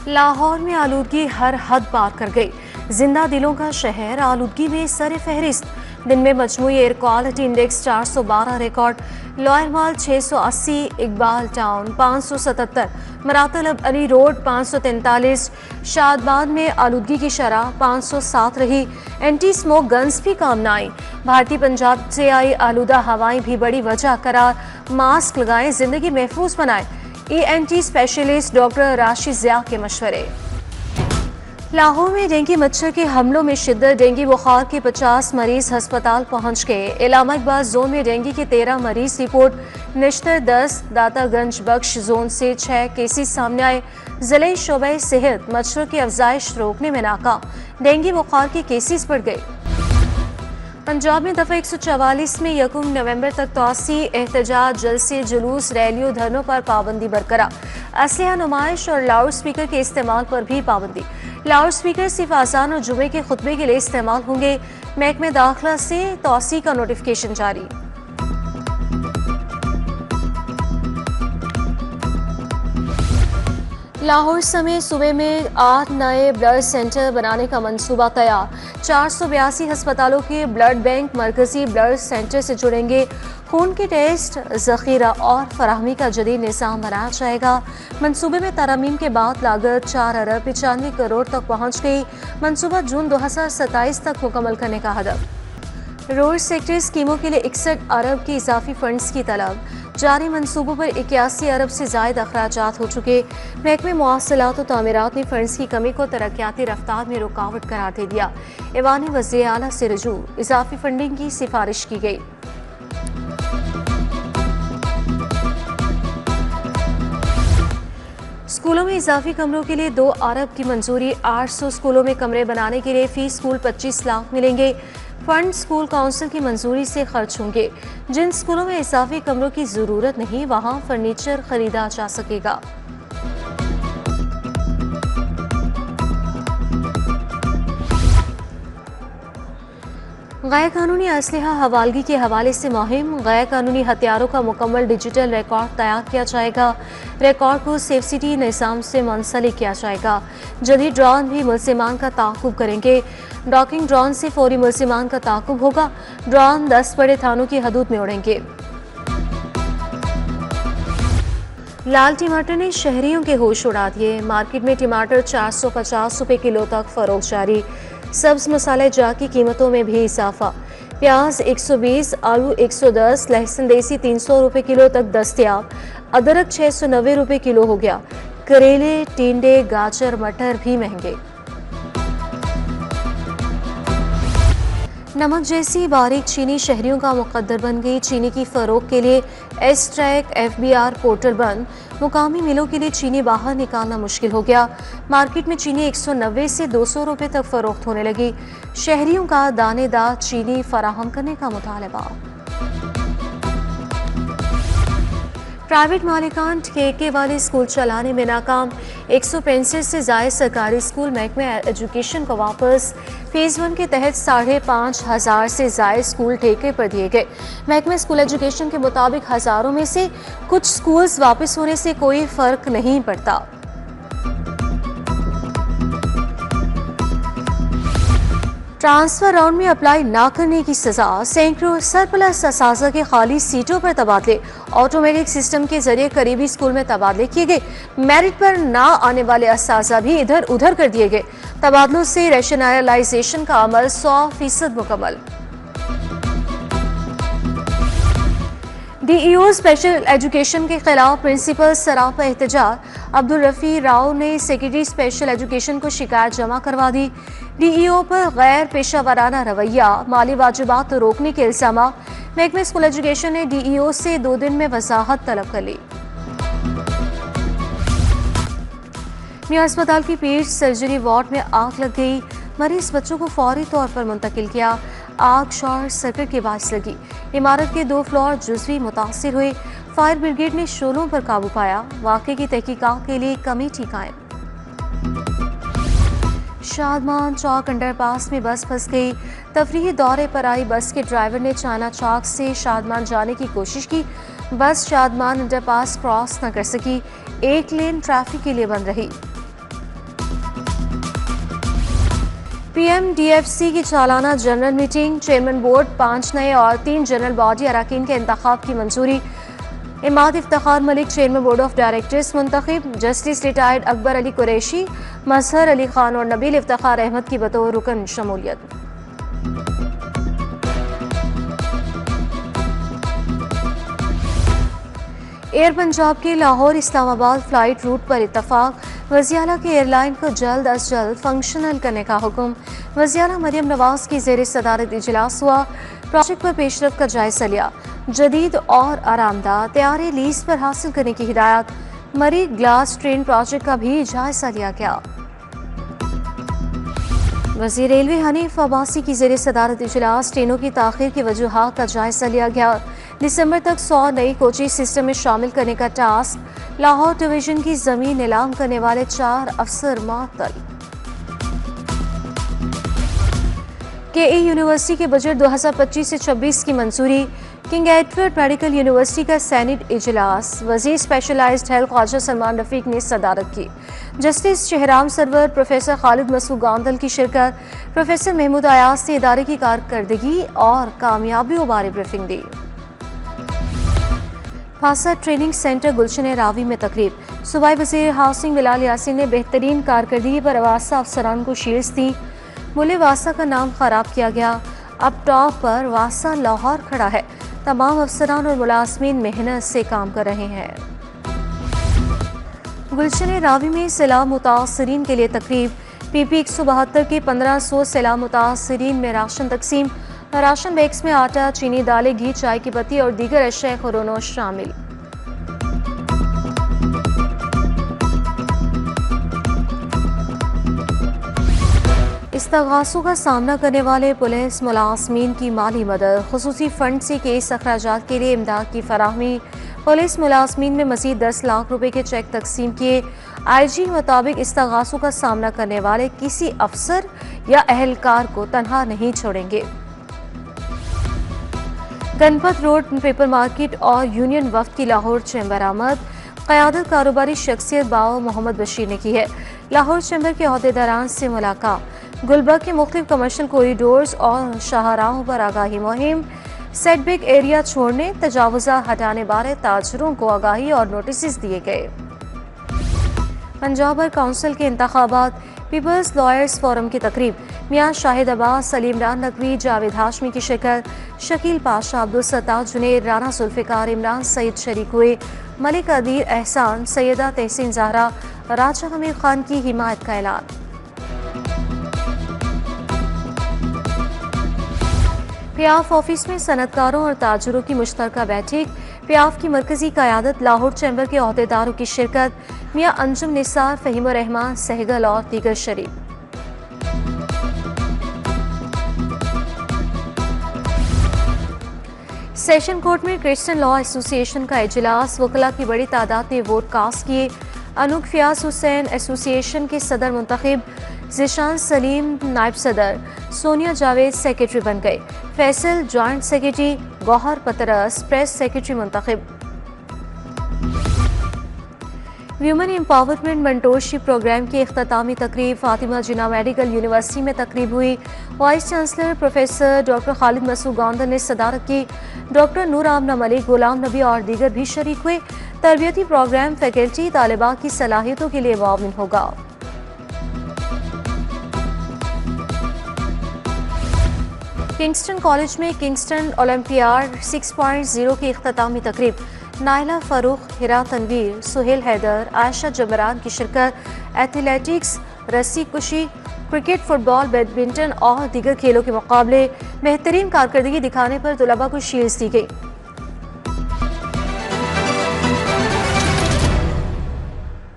लाहौर में आलूदगी हर हद पार कर गई। जिंदा दिलों का शहर आलूदगी में सर फहरिस्त। दिन में मजमूई air quality index 412 record, Lower Mall 680, Iqbal Town 577, मरातलब अली रोड 543। शादबाद में आलूदगी की शरह 507 रही। एंटी स्मोक गन्स भी काम न आई। भारतीय पंजाब से आई आलूदा हवाएं भी बड़ी वजह करार। मास्क लगाएं, जिंदगी महफूज बनाएं। ENT specialist doctor Rashid Zia के मशवरे। लाहौर में डेंगू मच्छर के हमलों में शिद्दत। डेंगू बुखार के 50 मरीज अस्पताल पहुंच गए। इलामा इकबाल जोन में डेंगू के 13 मरीज रिपोर्ट। निश्तर 10, दातागंज बख्श जोन से 6 केसेस सामने आए। जिले शोबे सेहत मच्छरों की अफजाइश रोकने में नाकाम। डेंगू बुखार के केसेस बढ़ गए। पंजाब में दफा 144 में 1 नवंबर तक तौसी एहतजाज, जलसे, जुलूस, रैलियों, धरनों पर पाबंदी बरकरार। असलहा नुमाइश और लाउड स्पीकर के इस्तेमाल पर भी पाबंदी। लाउड स्पीकर सिर्फ आज़ान और जुमे के खुतबे के लिए इस्तेमाल होंगे। महकमे दाखिला से तौसी का नोटिफिकेशन जारी। लाहौर समेत सूबे में 8 नए ब्लड सेंटर बनाने का मंसूबा तैयार। 482 अस्पतालों के ब्लड बैंक मरकजी ब्लड सेंटर से जुड़ेंगे। खून के टेस्ट, जखीरा और फराहमी का जदीद निज़ाम बनाया जाएगा। मंसूबे में तरमीम के बाद लागत 4 अरब 95 करोड़ तक पहुँच गई। मंसूबा जून 2027 तक मुकम्मल करने का हदफ। रोड सेक्टर स्कीमों के लिए 61 अरब की इजाफी फंड्स की तलब। जारी मंसूबों पर 81 अरब से ज़ायद अखराजात हो चुके। महकमे मवासलात और तामीरात ने फंड्स की कमी को तरक्याती रफ्तार में रुकावट करार दे दिया। ऐवान वज़ीर आला से रजू, इजाफी फंडिंग की सिफारिश की गई। स्कूलों में इजाफी कमरों के लिए 2 अरब की मंजूरी। 800 स्कूलों में कमरे बनाने के लिए फी स्कूल 25 लाख मिलेंगे। फंड स्कूल काउंसिल की मंजूरी से खर्च होंगे। जिन स्कूलों में इजाफी कमरों की जरूरत नहीं, वहां फर्नीचर खरीदा जा सकेगा। गैर कानूनी असलहा हवालगी के हवाले से मुहिम। गैर कानूनी हथियारों का मुकम्मल डिजिटल रिकॉर्ड तैयार किया जाएगा। रिकॉर्ड को सेफ सिटी निज़ाम से मुंसलिक किया जाएगा। जदीद ड्रोन भी मुल्ज़िमान का ताक़ुब करेंगे। डॉकिंग ड्रोन से फौरी मुल्ज़िमान का ताक़ुब होगा। ड्रोन 10 बड़े थानों की हदूद में उड़ेंगे। लाल टमाटर ने शहरियों के होश उड़ा दिए। मार्केट में टमाटर 450 रुपये किलो तक फरोख्त जारी। सब्ज मसाले जा की कीमतों में भी इजाफा। प्याज 120, आलू 110, लहसुन देसी 300 रुपये किलो तक दस्तयाब। अदरक 690 रुपये किलो हो गया। करेले, टिंडे, गाजर, मटर भी महंगे। नमक जैसी बारीक चीनी शहरियों का मुकद्दर बन गई। चीनी की फरोख के लिए एस-ट्रैक FBR पोर्टल बंद। मुकामी मिलों के लिए चीनी बाहर निकालना मुश्किल हो गया। मार्केट में चीनी 190 से 200 रुपये तक फरोख्त होने लगी। शहरियों का दानेदार चीनी फराहम करने का मुतालबा। प्राइवेट मालिकान ठेके वाले स्कूल चलाने में नाकाम। 165 से ज़ायद सरकारी स्कूल महकमे एजुकेशन को वापस। फेज़ 1 के तहत 5,500 से ज़ायद स्कूल ठेके पर दिए गए। महकमे स्कूल एजुकेशन के मुताबिक हज़ारों में से कुछ स्कूल्स वापस होने से कोई फ़र्क नहीं पड़ता। ट्रांसफर राउंड में अप्लाई ना करने की सजा। सैकड़ों सरप्लस असाज़ा के खाली सीटों पर तबादले। ऑटोमेटिक सिस्टम के जरिए करीबी स्कूल में तबादले किए गए। मेरिट पर ना आने वाले असाज़ा भी इधर उधर कर दिए गए। तबादलों से रैशनलाइजेशन का अमल 100% मुकम्मल। DEO स्पेशल एजुकेशन के खिलाफ प्रिंसिपल सरापा एहतजाज। अब्दुल रफ़ी राव ने सेक्रेटरी स्पेशल एजुकेशन को शिकायत जमा करवा दी। DEO पर गैर पेशा वाराना रवैया, माली वाजिबात रोकने के इल्जाम। महकमे स्कूल एजुकेशन ने DEO से 2 दिन में वजाहत तलब कर ली। मियां अस्पताल की पीठ सर्जरी वार्ड में आग लग गई। मरीज बच्चों को फौरी तौर पर मुंतकिल किया। आग शॉर्ट सर्किट के बायस लगी। इमारत के 2 फ्लोर जुज़वी मुतासिर हुए। फायर ब्रिगेड ने शोलों पर काबू पाया। वाक़े की तहकीकात के लिए कमेटी कायम। शादमान चौक अंडरपास में बस फंस गई। तफरीही दौरे पर आई बस के ड्राइवर ने चाना चौक से शादमान जाने की कोशिश की। बस शादमान अंडरपास क्रॉस न कर सकी। 1 लेन ट्रैफिक के लिए बंद रही। PMDFC की सालाना जनरल मीटिंग, चेयरमैन बोर्ड, 5 नए और 3 जनरल बॉडी अरकान के इंतखाब की मंजूरी। Imad Iftikhar Malik chairman board of directors मुंतखब। जस्टिस रिटायर्ड अकबर अली कुरैशी, मजहर अली खान और नबील इफ्तिखार अहमद की बतौर रुकन शमूलियत। एयर पंजाब के लाहौर इस्लामाबाद फ्लाइट रूट पर इत्तफाक। वज़ीर की एयरलाइन को जल्द अज जल्द फंक्शनल करने का हुक्म। वज़ीर मरियम नवाज की ज़ेर सदारत इजलास हुआ। प्रोजेक्ट पर पेशरफ का जायजा लिया। जदीद और आरामदाह तैयारे लीज पर हासिल करने की हिदायत। मरी ग्लास ट्रेन प्रोजेक्ट का भी जायजा लिया गया। वज़ीर रेलवे हनीफ अब्बासी की ज़ेर सदारत इजलास ट्रेनों की ताख़ीर की वजूहात का जायजा लिया गया। दिसंबर तक 100 नई कोचिंग सिस्टम में शामिल करने का टास्क। लाहौर डिवीजन की जमीन नीलाम करने वाले 4 अफसर मुअत्तल। KE यूनिवर्सिटी के बजट 2025 से 26 की मंजूरी। किंग एडवर्ड मेडिकल यूनिवर्सिटी का सैनेट इजलास। वजीर स्पेशलाइज्ड हेल्थ ख्वाजा सलमान रफीक ने सदारत की। जस्टिस शहराम सरवर, प्रोफेसर खालिद मसूद गांधल की शिरकत। प्रोफेसर महमूद अयाज ने इदारे की कारकर्दगी और कामयाबियों बारे ब्रीफिंग दी। खासा ट्रेनिंग सेंटर गुलशन रावी में तकरीब। सूबाई वज़ीर हाउसिंग बिलाल यासीन ने बेहतरीन कारकर्दगी पर वासा अफसरान को शील्ड्स दी। मुले वासा का नाम खराब किया गया, अब टॉप पर वासा लाहौर खड़ा है। तमाम अफसरान और मुलाजमीन मेहनत से काम कर रहे हैं। गुलशन रावी में सैलाब मुतासरीन के लिए तकरीब। PP 172 के 1500 सैलाब मुतासरीन में राशन तकसीम। राशन बैग्स में आटा, चीनी, दालें, घी, चाय की पत्ती और दीगर अशिया खुरोनो शामिल। इस्तगासों का सामना करने वाले पुलिस मुलाजमीन की माली मदद। खुसूसी फंड से केस अखराजात के लिए इमदाद की फराहमी। पुलिस मुलाजमीन में मजीद 10 लाख रुपए के चेक तकसीम किए। IG मुताबिक इस्तगासों का सामना करने वाले किसी अफसर या अहलकार को तनहा नहीं छोड़ेंगे। गणपत रोड पेपर मार्केट और यूनियन वफ्द की लाहौर चैम्बर आमद। क़यादत कारोबारी शख्सियत बाओ मोहम्मद बशीर ने की है। लाहौर चैम्बर के अहदेदारान से मुलाकात। गुलबर्ग के मुख्तलिफ कमर्शियल कॉरिडोर्स और शाहराहों पर आगाही मुहिम। सेटबैक एरिया छोड़ने, तजावुज़ा हटाने बारे ताजरों को आगाही और नोटिस दिए गए। पंजाब बार काउंसिल के इंतखाबात। पीपल्स लॉयर्स फोरम की तकरीब। मियां शाहिद अब्बास, सलीम रान नकवी, जावेद हाशमी की शिरकत। शकील पाशा, अब्दुल सत्तार जुनेर, राना जुल्फ़िकार, इमरान सईद शरीक हुए। मलिक अदीर एहसान, सैयदा तहसीन ज़हरा, राजा हमीर खान की हिमायत का ऐलान। PIAF ऑफिस में सनतकारों और ताजरों की मुश्तरका बैठक। PIAF की मरकजी क़यादत, लाहौर चैम्बर के अहदेदारों की शिरकत। मियां अंजुम निसार, फ़हीम रहमान सहगल और दीगर शरीक। सेशन कोर्ट में क्रिश्चियन लॉ एसोसिएशन का इजलास। वकला की बड़ी तादाद ने वोट कास्ट किए। अनूक फ़ियाज़ हुसैन एसोसिएशन के सदर मुंतखब। ज़िशान सलीम नायब सदर। सोनिया जावेद सेक्रेटरी बन गए। Faisal joint secretary. गौहर पतरस प्रेस सेक्रेटरी मुंतखब। व्यूमन एम्पावरमेंट मेंटोरशिप प्रोग्राम की इख्तितामी तकरीब। फातिमा जिन्ना मेडिकल यूनिवर्सिटी में तकरीब हुई। Vice chancellor professor doctor Khalid Masood Gondal ने सदारत की। डॉक्टर नूर आमना मलिक, गुलाम नबी और दीगर भी शरीक हुए। तरबियती प्रोग्राम फैकल्टी तालिबात की सलाहियतों के लिए मुआविन होगा। किंगस्टन कॉलेज में किंगस्टन ओलंपियाड 6.0 की इख्तितामी तकरीब। नाइला फ़ारूक, हिरा तनवीर, सुहेल हैदर, आयशा जबरान की शिरकत। एथलेटिक्स, रस्सी कुशी, क्रिकेट, फुटबॉल, बैडमिंटन और दीगर खेलों के मुकाबले। बेहतरीन कारकर्दगी दिखाने पर तलबा को शील्ड्स दी गई।